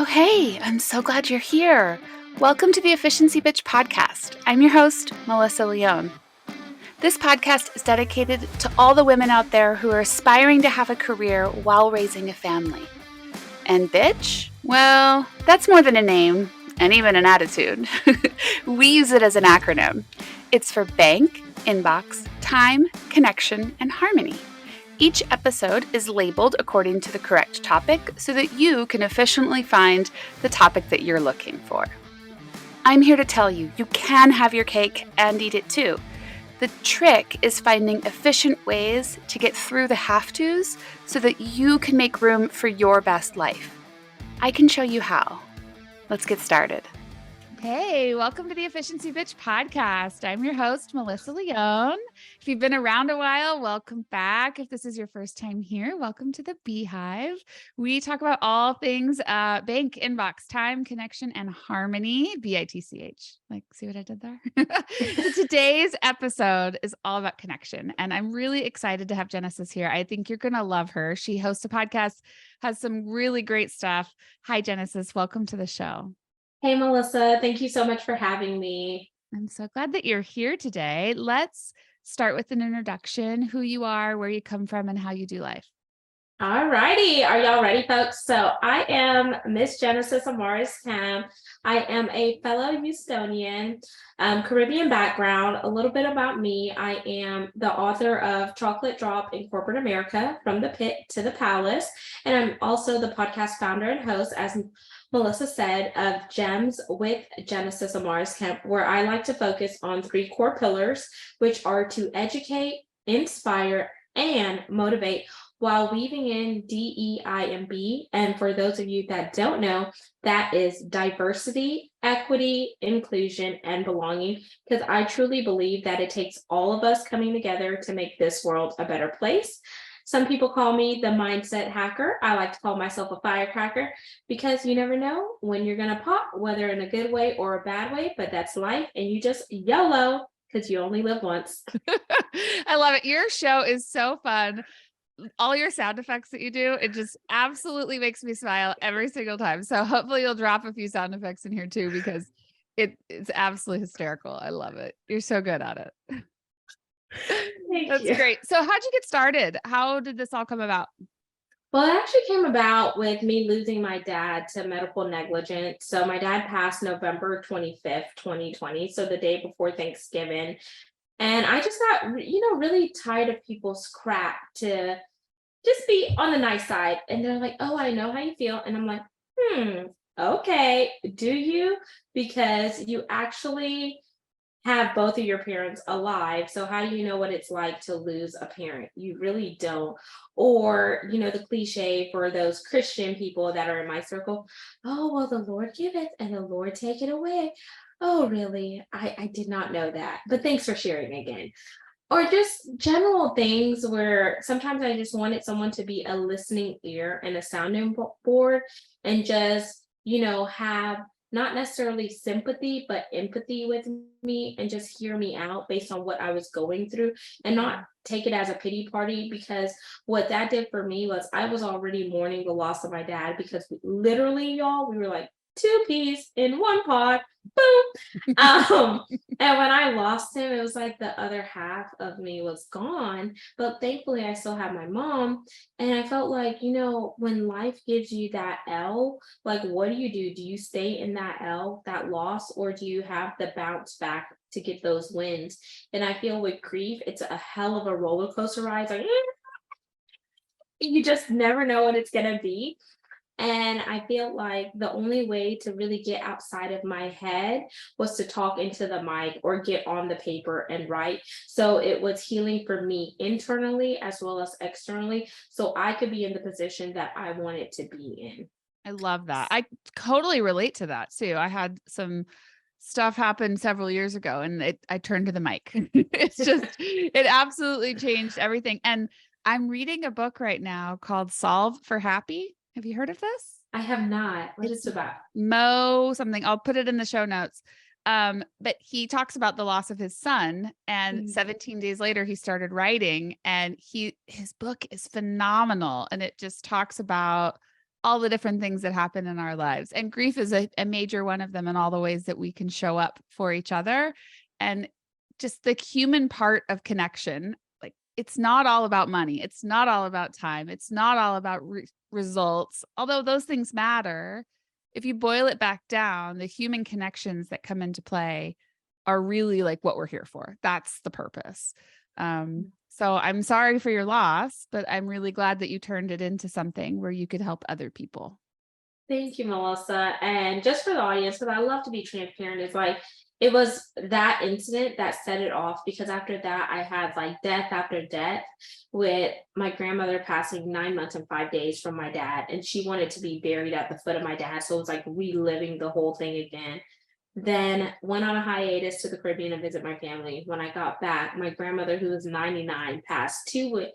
Oh, hey, I'm so glad you're here. Welcome to the Efficiency Bitch podcast. I'm your host, Melissa Leone. This podcast is dedicated to all the women out there who are aspiring to have a career while raising a family. And bitch? Well, that's more than a name and even an attitude. We use it as an acronym. It's for bank, inbox, time, connection, and harmony. Each episode is labeled according to the correct topic so that you can efficiently find the topic that you're looking for. I'm here to tell you, you can have your cake and eat it too. The trick is finding efficient ways to get through the have-tos so that you can make room for your best life. I can show you how. Let's get started. Hey, welcome to the Efficiency Bitch podcast. I'm your host, Melissa Leone. If you've been around a while, welcome back. If this is your first time here, welcome to the Beehive. We talk about all things bank, inbox, time, connection, and harmony, BITCH. Like, see what I did there? So today's episode is all about connection, and I'm really excited to have Genesis here. I think you're going to love her. She hosts a podcast, has some really great stuff. Hi, Genesis. Welcome to the show. Hey, Melissa, thank you so much for having me. I'm so glad that you're here today. Let's start with an introduction, who you are, where you come from, and how you do life. All righty. Are y'all ready, folks? So I am Miss Genesis Amaris Kemp. I am a fellow Houstonian, Caribbean background. A little bit about me. I am the author of Chocolate Drop in Corporate America, From the Pit to the Palace. And I'm also the podcast founder and host, as Melissa said, of Gems with Genesis Amaris Kemp, where I like to focus on three core pillars, which are to educate, inspire, and motivate, while weaving in DEI and B. And for those of you that don't know, that is diversity, equity, inclusion, and belonging, because I truly believe that it takes all of us coming together to make this world a better place. Some people call me the mindset hacker. I like to call myself a firecracker, because you never know when you're going to pop, whether in a good way or a bad way, but that's life. And you just YOLO, because you only live once. I love it. Your show is so fun. All your sound effects that you do, it just absolutely makes me smile every single time. So hopefully you'll drop a few sound effects in here too, because it's absolutely hysterical. I love it. You're so good at it. That's great. So how'd you get started? How did this all come about? Well, it actually came about with me losing my dad to medical negligence. So my dad passed November 25th, 2020. So the day before Thanksgiving. And I just got, really tired of people's crap to just be on the nice side. And they're like, oh, I know how you feel. And I'm like, okay, do you? Because you actually have both of your parents alive. So how do you know what it's like to lose a parent? You really don't. Or, the cliche for those Christian people that are in my circle, oh, well, the Lord giveth and the Lord take it away. Oh, really? I did not know that. But thanks for sharing again. Or just general things where sometimes I just wanted someone to be a listening ear and a sounding board, and just, have not necessarily sympathy, but empathy with me, and just hear me out based on what I was going through, and not take it as a pity party, because what that did for me was I was already mourning the loss of my dad, because literally, y'all, we were like two peas in one pod. Boom. And when I lost him, it was like the other half of me was gone. But thankfully, I still have my mom. And I felt like, when life gives you that L, like, what do? Do you stay in that L, that loss, or do you have the bounce back to get those wins? And I feel with grief, it's a hell of a roller coaster ride. It's like, you just never know what it's going to be. And I feel like the only way to really get outside of my head was to talk into the mic or get on the paper and write. So it was healing for me internally as well as externally, so I could be in the position that I wanted to be in. I love that. I totally relate to that too. I had some stuff happen several years ago, and I turned to the mic. It absolutely changed everything. And I'm reading a book right now called Solve for Happy. Have you heard of this? I have not. What is it about? Mo something. I'll put it in the show notes. But he talks about the loss of his son, and 17 days later he started writing, and his book is phenomenal. And it just talks about all the different things that happen in our lives. And grief is a major one of them, in all the ways that we can show up for each other. And just the human part of connection, like it's not all about money. It's not all about time. It's not all about results, although those things matter. If you boil it back down, the human connections that come into play are really like what we're here for. That's the purpose. So I'm sorry for your loss, but I'm really glad that you turned it into something where you could help other people. Thank you, Melissa. And just for the audience, because I love to be transparent, is like it was that incident that set it off, because after that I had like death after death, with my grandmother passing 9 months and 5 days from my dad, and she wanted to be buried at the foot of my dad. So it was like reliving the whole thing again. Then went on a hiatus to the Caribbean to visit my family. When I got back, my grandmother, who was 99, passed 2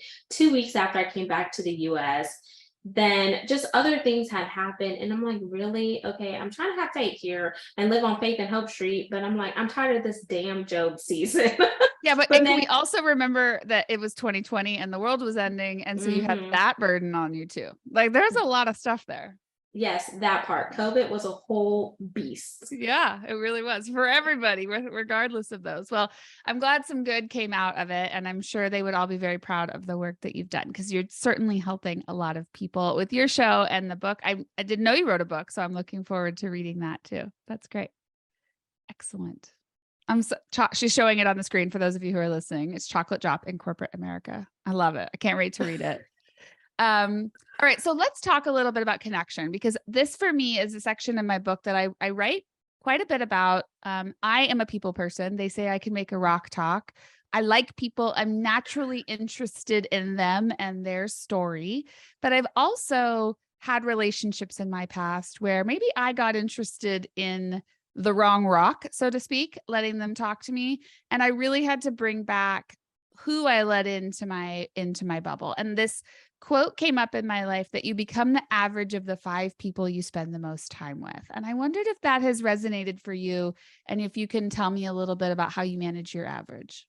weeks after I came back to the US. Then just other things had happened. And I'm like, really? Okay, I'm trying to have faith here and live on faith and hope street. But I'm like, I'm tired of this damn Job season. Yeah, but But can then, we also remember that it was 2020 and the world was ending? And so you had mhm. that burden on you too. Like there's a lot of stuff there. Yes, that part. COVID was a whole beast. Yeah, it really was for everybody, regardless of those. Well, I'm glad some good came out of it. And I'm sure they would all be very proud of the work that you've done, because you're certainly helping a lot of people with your show and the book. I didn't know you wrote a book, so I'm looking forward to reading that too. That's great. Excellent. She's showing it on the screen for those of you who are listening. It's Chocolate Drop in Corporate America. I love it. I can't wait to read it. All right. So let's talk a little bit about connection, because this for me is a section in my book that I write quite a bit about. I am a people person. They say I can make a rock talk. I like people. I'm naturally interested in them and their story, but I've also had relationships in my past where maybe I got interested in the wrong rock, so to speak, letting them talk to me. And I really had to bring back who I let into my bubble. And this quote came up in my life, that you become the average of the 5 people you spend the most time with. And I wondered if that has resonated for you, and if you can tell me a little bit about how you manage your average.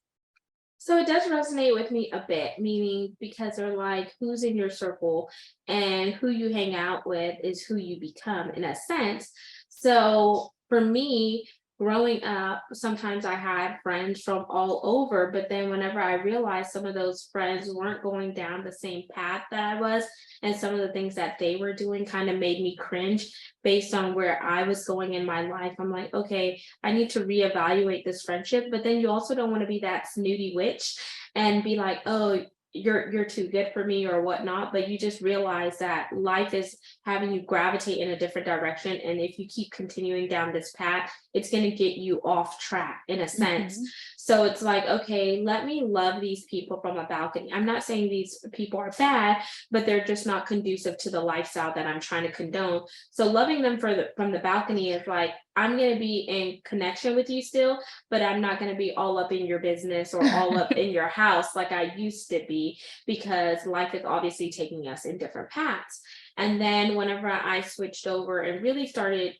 So it does resonate with me a bit, meaning because they're like, who's in your circle and who you hang out with is who you become in a sense. So for me, growing up, sometimes I had friends from all over, but then whenever I realized some of those friends weren't going down the same path that I was, and some of the things that they were doing kind of made me cringe based on where I was going in my life. I'm like, okay, I need to reevaluate this friendship. But then you also don't want to be that snooty witch and be like, oh, you're too good for me or whatnot. But you just realize that life is having you gravitate in a different direction, and if you keep continuing down this path, it's going to get you off track in a sense. Mm-hmm. So it's like, okay, let me love these people from a balcony. I'm not saying these people are bad, but they're just not conducive to the lifestyle that I'm trying to condone. So loving them from the balcony is like, I'm going to be in connection with you still, but I'm not going to be all up in your business or all up in your house like I used to be, because life is obviously taking us in different paths. And then whenever I switched over and really started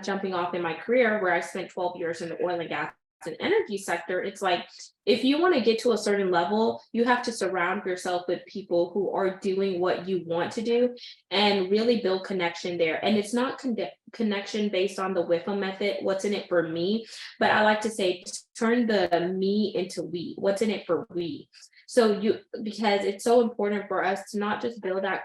jumping off in my career, where I spent 12 years in the oil and gas and energy sector, it's like, if you want to get to a certain level, you have to surround yourself with people who are doing what you want to do and really build connection there. And it's not connection based on the WIFM method, what's in it for me, but I like to say, turn the me into we, what's in it for we. So because it's so important for us to not just build that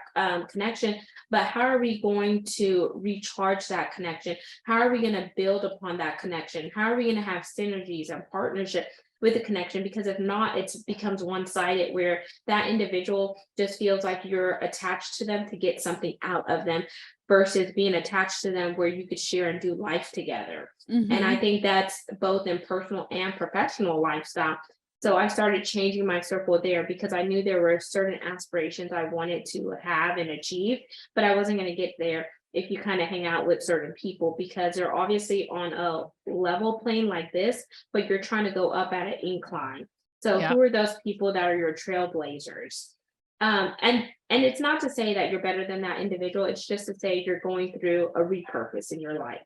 connection, but how are we going to recharge that connection? How are we going to build upon that connection? How are we going to have synergies and partnership with the connection? Because if not, it becomes one-sided, where that individual just feels like you're attached to them to get something out of them, versus being attached to them where you could share and do life together. Mm-hmm. And I think that's both in personal and professional lifestyle. So I started changing my circle there, because I knew there were certain aspirations I wanted to have and achieve, but I wasn't going to get there if you kind of hang out with certain people, because they're obviously on a level plane like this, but you're trying to go up at an incline. So Yeah. who are those people that are your trailblazers? And it's not to say that you're better than that individual. It's just to say you're going through a repurpose in your life.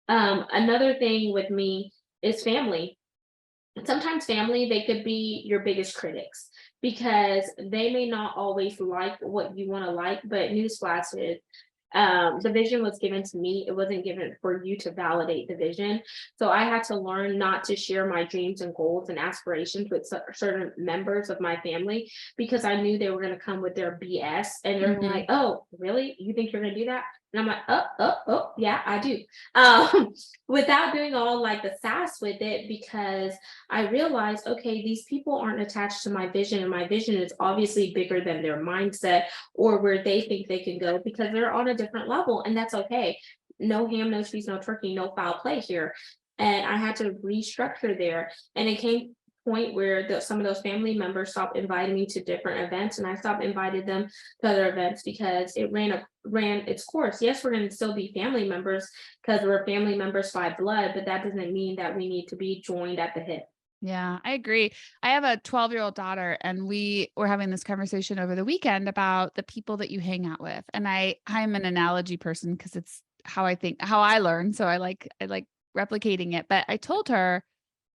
Another thing with me is family. Sometimes family, they could be your biggest critics. because they may not always like what you want to like, but newsflash is the vision was given to me. It wasn't given for you to validate the vision. So I had to learn not to share my dreams and goals and aspirations with certain members of my family, because I knew they were going to come with their BS, and they're Mhm. like, oh, really? You think you're going to do that? And I'm like, yeah, I do. Without doing all like the sass with it, because I realized, okay, these people aren't attached to my vision, and my vision is obviously bigger than their mindset or where they think they can go, because they're on a different level, and that's okay. No ham, no cheese, no turkey, no foul play here. And I had to restructure there. And it came point where some of those family members stopped inviting me to different events, and I stopped inviting them to other events because it ran its course. Yes, we're going to still be family members because we're family members by blood, but that doesn't mean that we need to be joined at the hip. Yeah, I agree. I have a 12-year-old daughter, and we were having this conversation over the weekend about the people that you hang out with. And I'm an analogy person because it's how I think, how I learn. So I like replicating it. But I told her,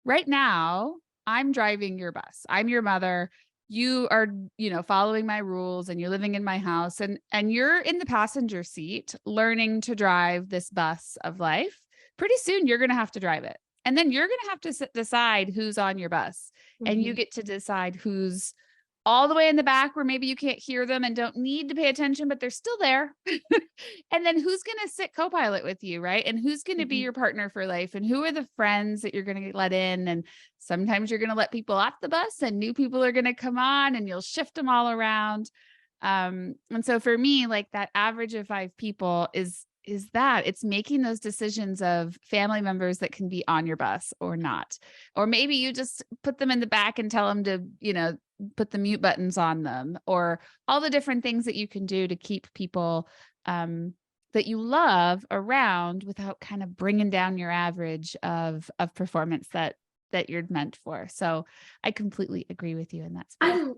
right now, I'm driving your bus. I'm your mother. You are, following my rules, and you're living in my house, and you're in the passenger seat learning to drive this bus of life. Pretty soon you're going to have to drive it. And then you're going to have to decide who's on your bus, and you Mhm. get to decide who's all the way in the back where maybe you can't hear them and don't need to pay attention, but they're still there. And then who's going to sit co-pilot with you, right? And who's going to be Mhm. your partner for life, and who are the friends that you're going to let in. And sometimes you're going to let people off the bus, and new people are going to come on, and you'll shift them all around. And so for me, like, that average of 5 people is that it's making those decisions of family members that can be on your bus or not. Or maybe you just put them in the back and tell them to, put the mute buttons on them, or all the different things that you can do to keep people that you love around without kind of bringing down your average of performance that you're meant for. So I completely agree with you in that space.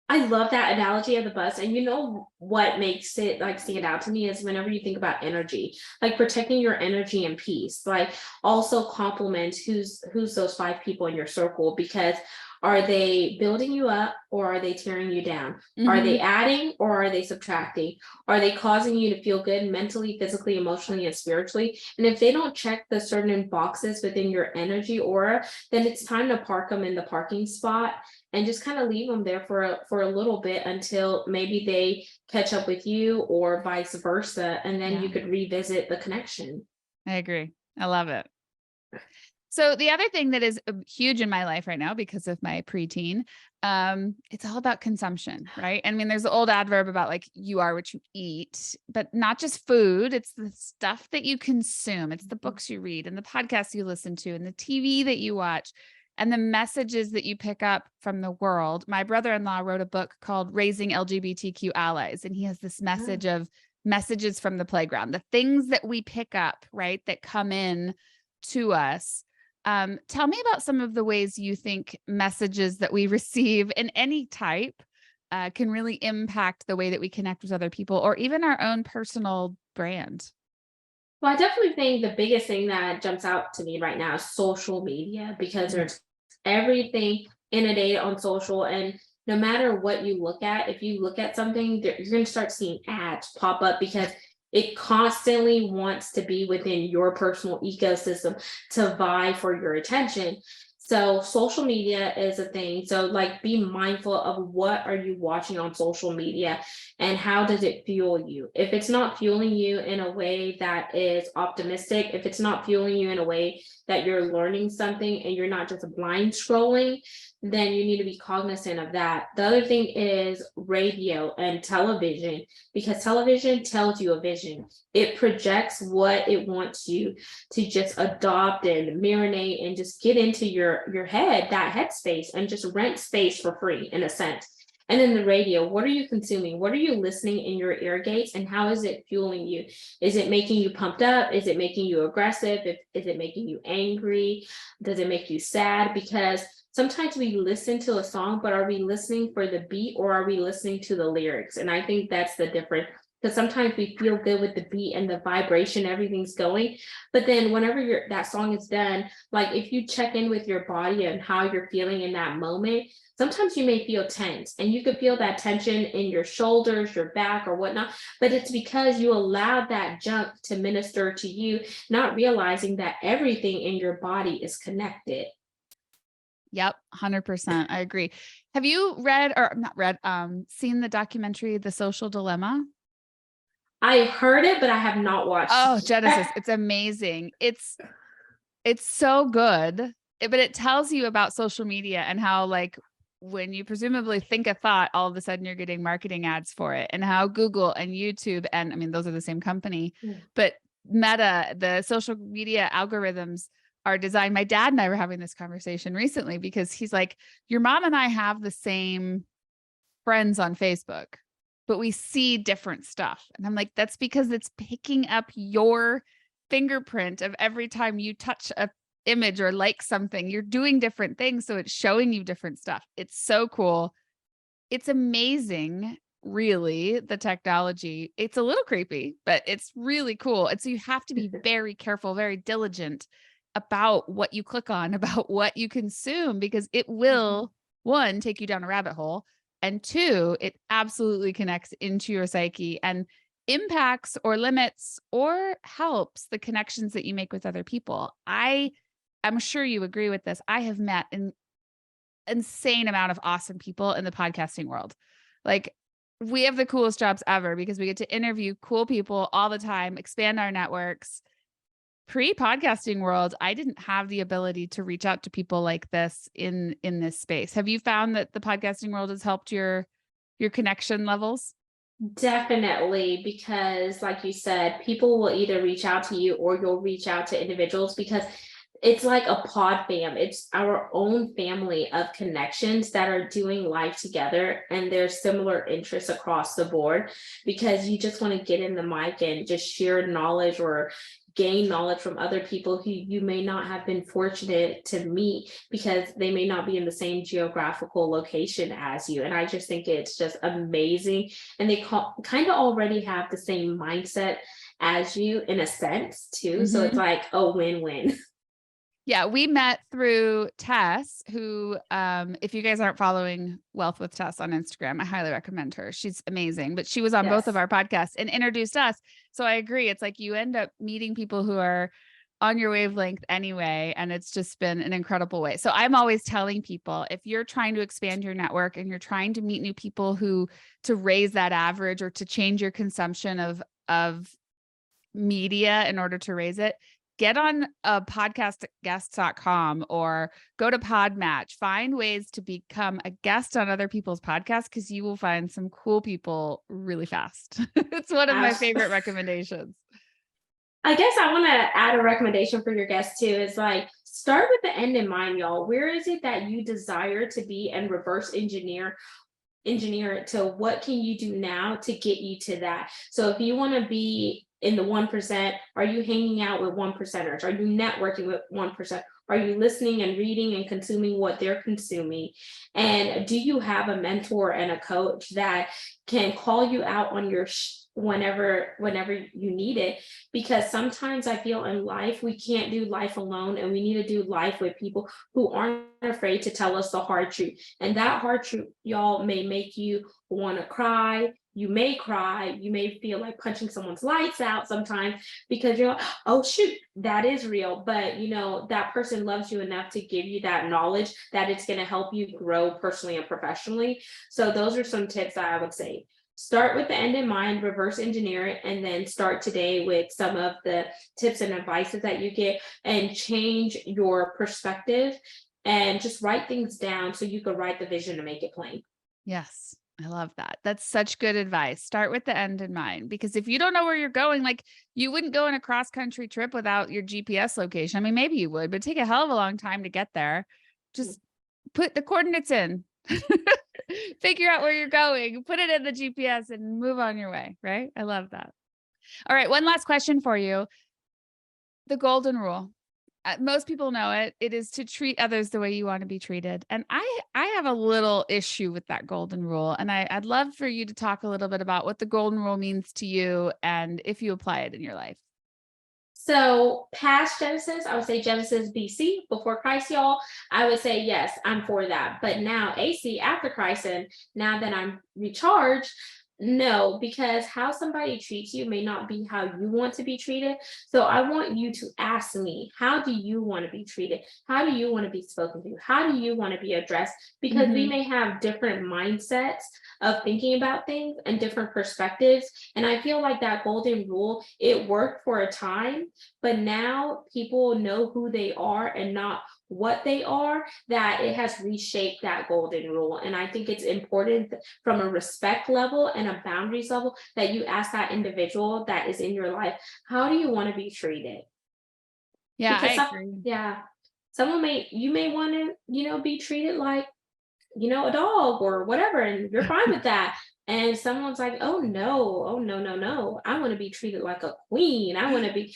I I love that analogy of the bus. And you know what makes it like stand out to me is whenever you think about energy, like protecting your energy and peace, like also compliment who's those 5 people in your circle, because are they building you up or are they tearing you down? Are they Mhm. adding or are they subtracting? Are they causing you to feel good mentally, physically, emotionally, and spiritually? And if they don't check the certain boxes within your energy aura, then it's time to park them in the parking spot and just kind of leave them there for a little bit until maybe they catch up with you or vice versa, and then you Yeah, could revisit the connection. I agree. I love it. So the other thing that is huge in my life right now because of my preteen, it's all about consumption, right? I mean, there's the old adverb about like you are what you eat, but not just food. It's the stuff that you consume. It's the books you read, and the podcasts you listen to, and the TV that you watch, and the messages that you pick up from the world. My brother-in-law wrote a book called Raising LGBTQ Allies, and he has this message of messages from the playground, the things that we pick up, right, that come in to us. Tell me about some of the ways you think messages that we receive in any type can really impact the way that we connect with other people, or even our own personal brand. Well, I definitely think the biggest thing that jumps out to me right now is social media, because Mm. there's everything in a day on social. And no matter what you look at, if you look at something, you're going to start seeing ads pop up because it constantly wants to be within your personal ecosystem to vie for your attention. So social media is a thing. So like be mindful of what are you watching on social media and how does it fuel you? If it's not fueling you in a way that is optimistic, if it's not fueling you in a way that you're learning something and you're not just blind scrolling, then you need to be cognizant of that. The other thing is radio and television, because television tells you a vision. It projects what it wants you to just adopt and marinate and just get into your head, that headspace, and just rent space for free in a sense. And then the radio, what are you consuming? What are you listening in your ear gates, and how is it fueling you? Is it making you pumped up? Is it making you aggressive? Is it making you angry? Does it make you sad? Because sometimes we listen to a song, but are we listening for the beat or are we listening to the lyrics? And I think that's the difference, because sometimes we feel good with the beat and the vibration, everything's going, but then whenever that song is done, like if you check in with your body and how you're feeling in that moment, sometimes you may feel tense, and you could feel that tension in your shoulders, your back, or whatnot, but it's because you allowed that junk to minister to you, not realizing that everything in your body is connected. Yep, 100%. I agree. Have you read or not read, seen the documentary, The Social Dilemma? I heard it, but I have not watched Oh, it. Genesis. It's amazing. It's so good, but it tells you about social media and how, like, when you presumably think a thought, all of a sudden you're getting marketing ads for it, and how Google and YouTube, and I mean, those are the same company, but Meta, the social media algorithms are designed. My dad and I were having this conversation recently because he's like, your mom and I have the same friends on Facebook, but we see different stuff. And I'm like, that's because it's picking up your fingerprint of every time you touch a image or like something, you're doing different things. So it's showing you different stuff. It's so cool. It's amazing, really, the technology. It's a little creepy, but it's really cool. And so you have to be very careful, very diligent about what you click on, about what you consume, because it will, one, take you down a rabbit hole, and two, it absolutely connects into your psyche and impacts or limits or helps the connections that you make with other people. I'm sure you agree with this. I have met an insane amount of awesome people in the podcasting world. Like, we have the coolest jobs ever because we get to interview cool people all the time, expand our networks. Pre-podcasting world, I didn't have the ability to reach out to people like this in this space. Have you found that the podcasting world has helped your connection levels? Definitely, because like you said, people will either reach out to you or you'll reach out to individuals, because it's like a pod fam. It's our own family of connections that are doing life together, and there's similar interests across the board, because you just want to get in the mic and just share knowledge or gain knowledge from other people who you may not have been fortunate to meet, because they may not be in the same geographical location as you. And I just think it's just amazing. And they kind of already have the same mindset as you in a sense too. So it's like a win-win. Yeah, we met through Tess, who, if you guys aren't following Wealth with Tess on Instagram, I highly recommend her. She's amazing, but she was on both of Yes. our podcasts and introduced us. So I agree. It's like you end up meeting people who are on your wavelength anyway, and it's just been an incredible way. So I'm always telling people, if you're trying to expand your network and you're trying to meet new people to raise that average or to change your consumption of media in order to raise it, get on a podcastguests.com or go to Podmatch. Find ways to become a guest on other people's podcasts, because you will find some cool people really fast. It's one of my favorite recommendations. I guess I want to add a recommendation for your guests too. Is like, start with the end in mind, y'all. Where is it that you desire to be, and reverse engineer it to what can you do now to get you to that. So if you want to be in the 1%, are you hanging out with 1%ers? Are you networking with 1%? Are you listening and reading and consuming what they're consuming? And do you have a mentor and a coach that can call you out on your whenever you need it? Because sometimes I feel in life we can't do life alone, and we need to do life with people who aren't afraid to tell us the hard truth. And that hard truth, y'all, may make you want to cry. You may cry. You may feel like punching someone's lights out sometimes, because you're like, oh shoot, that is real. But that person loves you enough to give you that knowledge that it's going to help you grow personally and professionally. So those are some tips that I would say. Start with the end in mind, reverse engineer it, and then start today with some of the tips and advices that you get, and change your perspective, and just write things down so you can write the vision to make it plain. Yes. I love that. That's such good advice. Start with the end in mind, because if you don't know where you're going, like, you wouldn't go on a cross country trip without your GPS location. I mean, maybe you would, but take a hell of a long time to get there. Just put the coordinates in, figure out where you're going, put it in the GPS and move on your way. Right. I love that. All right. One last question for you. The golden rule. Most people know it. It is to treat others the way you want to be treated. And I have a little issue with that golden rule. And I'd love for you to talk a little bit about what the golden rule means to you and if you apply it in your life. So past Genesis, I would say Genesis BC, before Christ, y'all. I would say, yes, I'm for that. But now AC, after Christ, and now that I'm recharged, no, because how somebody treats you may not be how you want to be treated. So I want you to ask me, how do you want to be treated? How do you want to be spoken to? How do you want to be addressed? Because we may have different mindsets of thinking about things and different perspectives. And I feel like that golden rule, it worked for a time, but now people know who they are and not what they are, that it has reshaped that golden rule. And I think it's important from a respect level and a boundaries level that you ask that individual that is in your life, how do you want to be treated? Yeah, Because I agree. you may want to, be treated like, a dog or whatever, and you're fine with that. And someone's like, oh no, no. I want to be treated like a queen. I want to be,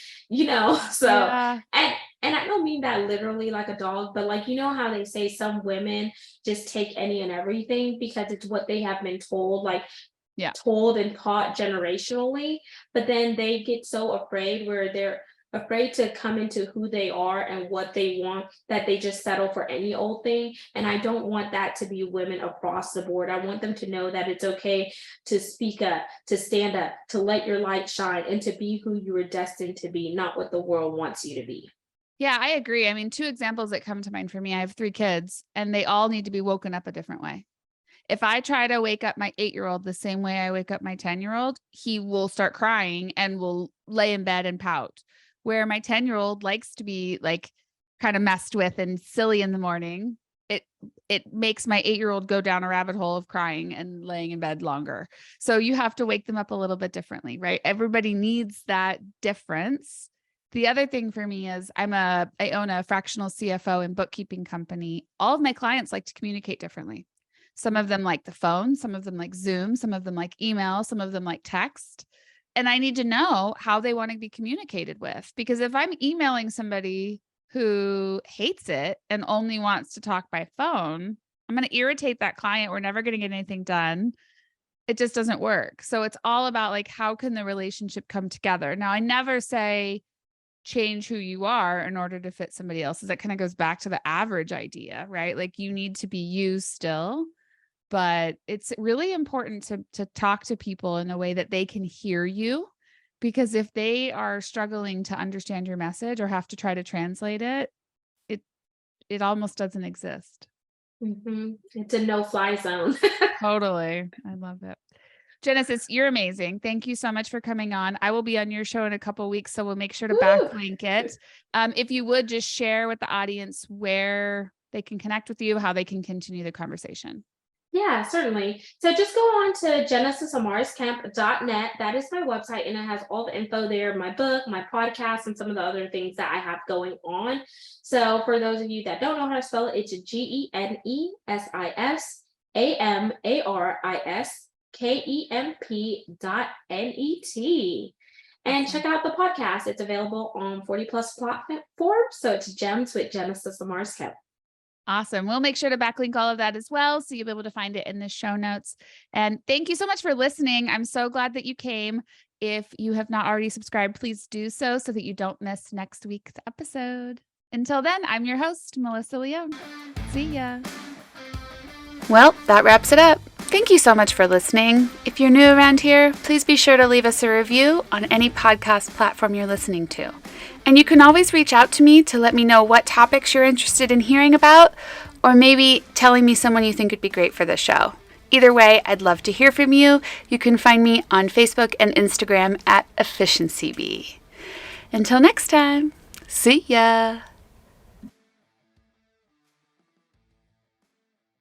so Yeah. and I don't mean that literally like a dog, but like, how they say some women just take any and everything because it's what they have been told, like Yeah. told and taught generationally, but then they get so afraid where they're afraid to come into who they are and what they want, that they just settle for any old thing. And I don't want that to be women across the board. I want them to know that it's okay to speak up, to stand up, to let your light shine, and to be who you were destined to be, not what the world wants you to be. Yeah, I agree. I mean, 2 examples that come to mind for me, I have 3 kids and they all need to be woken up a different way. If I try to wake up my 8-year-old the same way I wake up my 10-year-old, he will start crying and will lay in bed and pout. Where my 10-year-old likes to be like kind of messed with and silly in the morning, it makes my 8-year-old go down a rabbit hole of crying and laying in bed longer. So you have to wake them up a little bit differently, right? Everybody needs that difference. The other thing for me is I own a fractional CFO and bookkeeping company. All of my clients like to communicate differently. Some of them like the phone, some of them like Zoom, some of them like email, some of them like text. And I need to know how they want to be communicated with, because if I'm emailing somebody who hates it and only wants to talk by phone, I'm going to irritate that client. We're never going to get anything done. It just doesn't work. So it's all about like, how can the relationship come together? Now, I never say change who you are in order to fit somebody else's. That kind of goes back to the average idea, right? Like you need to be you still, but it's really important to talk to people in a way that they can hear you, because if they are struggling to understand your message or have to try to translate it, it almost doesn't exist. It's a no-fly zone. Totally. I love it. Genesis, you're amazing. Thank you so much for coming on. I will be on your show in a couple of weeks, so we'll make sure to backlink it. If you would just share with the audience where they can connect with you, how they can continue the conversation. Yeah, certainly. So just go on to genesisamariscamp.net. That is my website, and it has all the info there, my book, my podcast, and some of the other things that I have going on. So for those of you that don't know how to spell it, it's GenesisAmarisKemp.net. And check out the podcast. It's available on 40 plus platforms. So it's Gems with Genesis Amaris Kemp. Awesome. We'll make sure to backlink all of that as well, so you'll be able to find it in the show notes. And thank you so much for listening. I'm so glad that you came. If you have not already subscribed, please do so that you don't miss next week's episode. Until then, I'm your host, Melissa Leone. See ya. Well, that wraps it up. Thank you so much for listening. If you're new around here, please be sure to leave us a review on any podcast platform you're listening to. And you can always reach out to me to let me know what topics you're interested in hearing about, or maybe telling me someone you think would be great for the show. Either way, I'd love to hear from you. You can find me on Facebook and Instagram at EfficiencyBee. Until next time, see ya.